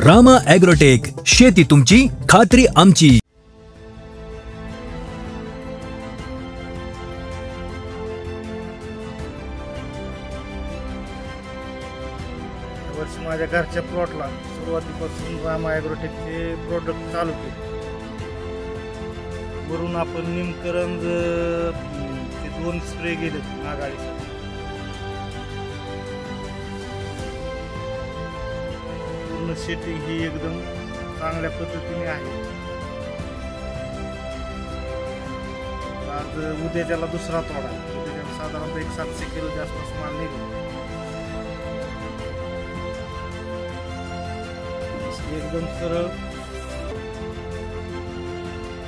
Rama agrotech, शेती तुमची, खात्री आमची. वर्षी माझ्या घरच्या प्लॉटला सुरुवातीपासून रामा ॲग्रोटेकचे प्रोडक्ट चालू केले. वरून आपण निमकरंज ते 2 स्प्रे गेलेत नागाळीसाठी. पूर्ण सेटिंग ही एकदम चांगल्या पद्धतीने आहे. आज उद्याच्याला दुसरा तोडा आहे. उद्याच्याला साधारणतः 700 किलोच्या आसपास माल निघेल. एकदम सरळ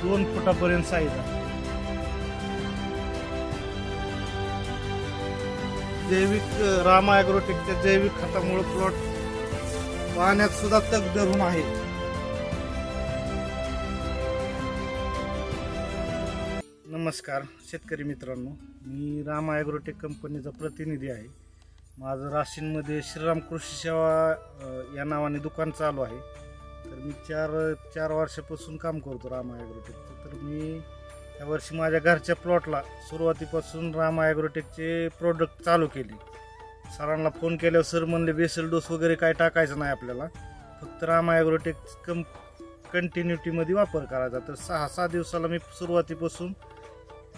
2 फुटापर्यंत साईज आहे. जैविक रामा ॲग्रोटेकच्या जैविक खतामुळे प्लॉट पाण्यात सुद्धा तग धरून आहे. नमस्कार शेतकरी मित्रांनो, मी रामा ॲग्रोटेक कंपनीचा प्रतिनिधी आहे. माझं राशीनमध्ये श्रीराम कृषी सेवा या नावाने दुकान चालू आहे. तर मी चार वर्षापासून काम करतो रामा ॲग्रोटेकचं. तर मी यावर्षी माझ्या घरच्या प्लॉटला सुरुवातीपासून रामा ॲग्रोटेकचे प्रोडक्ट चालू केले. सरांना फोन केल्यावर सर म्हणले बेसल डोस वगैरे काय टाकायचं नाही आपल्याला, फक्त रामा ॲग्रोटेक कंटिन्युटीमध्ये वापर करायचा. तर 6 दिवसाला मी सुरुवातीपासून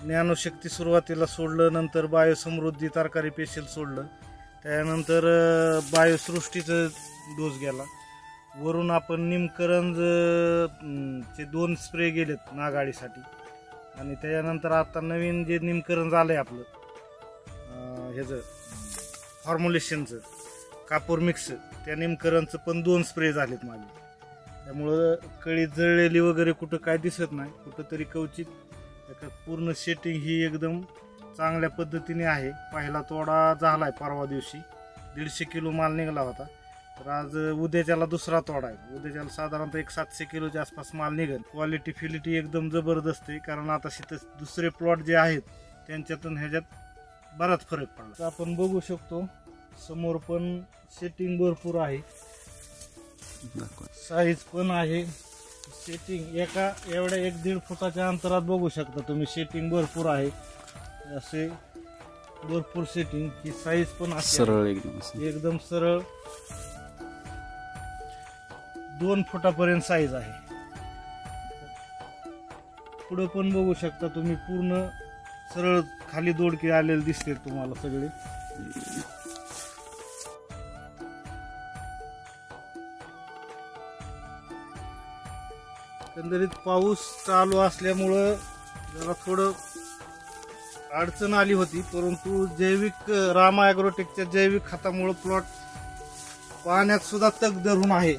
ज्ञानशक्ती सुरुवातीला सोडलं, नंतर बायोसमृद्धी तरकारी पेशल सोडलं, त्यानंतर बायोसृष्टीचं डोस गेला. वरून आपण निमकरंज चे 2 स्प्रे गेलेत नागाळीसाठी. आणि त्याच्यानंतर आता नवीन जे निमकरंज आलंय आपलं ह्याचं फॉर्म्युलेशनचं कापूर मिक्स, त्या निमकरंजचं पण 2 स्प्रे झालेत माझे. त्यामुळं कळी जळलेली वगैरे कुठं काय दिसत नाही, कुठंतरी कवचित. पूर्ण सेटिंग ही एकदम चांगल्या पद्धतीने आहे. पहिला तोडा झालाय परवा दिवशी, 150 किलो माल निघाला होता. तर आज उद्याच्याला दुसरा तोडा आहे. उद्याच्याला साधारणतः 700 किलोच्या आसपास माल निघेल. क्वालिटी फिलिटी एकदम जबरदस्त आहे, कारण आता दुसरे प्लॉट जे आहेत त्यांच्यातून ह्याच्यात बराच फरक पडला. आपण बघू शकतो समोर पण सेटिंग भरपूर आहे, साईज पण आहे. सेटिंग एवढ्या 1-1.5 फुटाच्या अंतरात बघू शकता तुम्ही, सेटिंग भरपूर आहे. असे भरपूर सेटिंग ही साईज पण सरळ एकदम सरळ 2 फुटापर्यंत साईज आहे. पुढे पण बघू शकता तुम्ही, पूर्ण सरळ खाली दोडके आलेले दिसते तुम्हाला सगळे. एकंदरीत पाऊस चालू असल्यामुळं जरा थोडं अडचण आली होती, परंतु जैविक रामा ॲग्रोटेकच्या जैविक खतामुळे प्लॉट पाण्यात सुद्धा तग धरून आहे.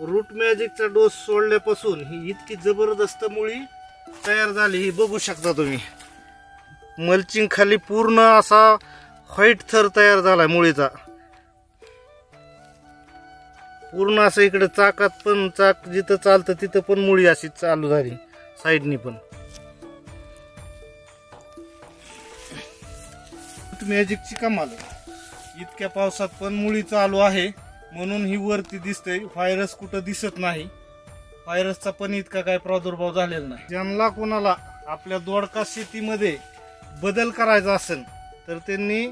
रूट मॅजिकचा डोस सोडल्यापासून ही इतकी जबरदस्त मुळी तयार झाली, ही बघू शकता तुम्ही. मल्चिंग खाली पूर्ण असा व्हाईट थर तयार झालाय मुळीचा. पूर्ण असं इकडे चाकात पण, चाक जिथं चालतं तिथं पण मुळी अशी चालू झाली, साईडनी पण. मॅजिकची कमाल, इतक्या पावसात पण मुळी चालू आहे, म्हणून ही वरती दिसतंय. व्हायरस कुठं दिसत नाही, व्हायरसचा पण इतका काय प्रादुर्भाव झालेला नाही. ज्यांना कोणाला आपल्या दोडका शेतीमध्ये बदल करायचा असेल तर त्यांनी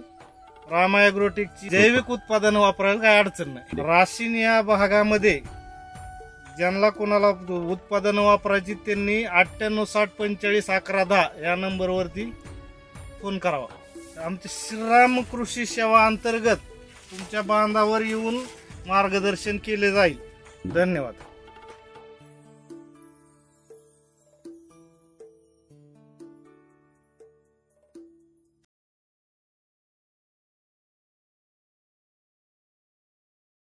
रामा ॲग्रोटेकची जैविक उत्पादन वापरायला काय अडचण नाही. राशीन या भागामध्ये ज्यांना कोणाला उत्पादन वापरायची त्यांनी 98 60 45 11 10 या नंबरवरती फोन करावा. आमच्या श्रीराम कृषी सेवा अंतर्गत तुमच्या बांधावर येऊन मार्गदर्शन केले जाईल. धन्यवाद.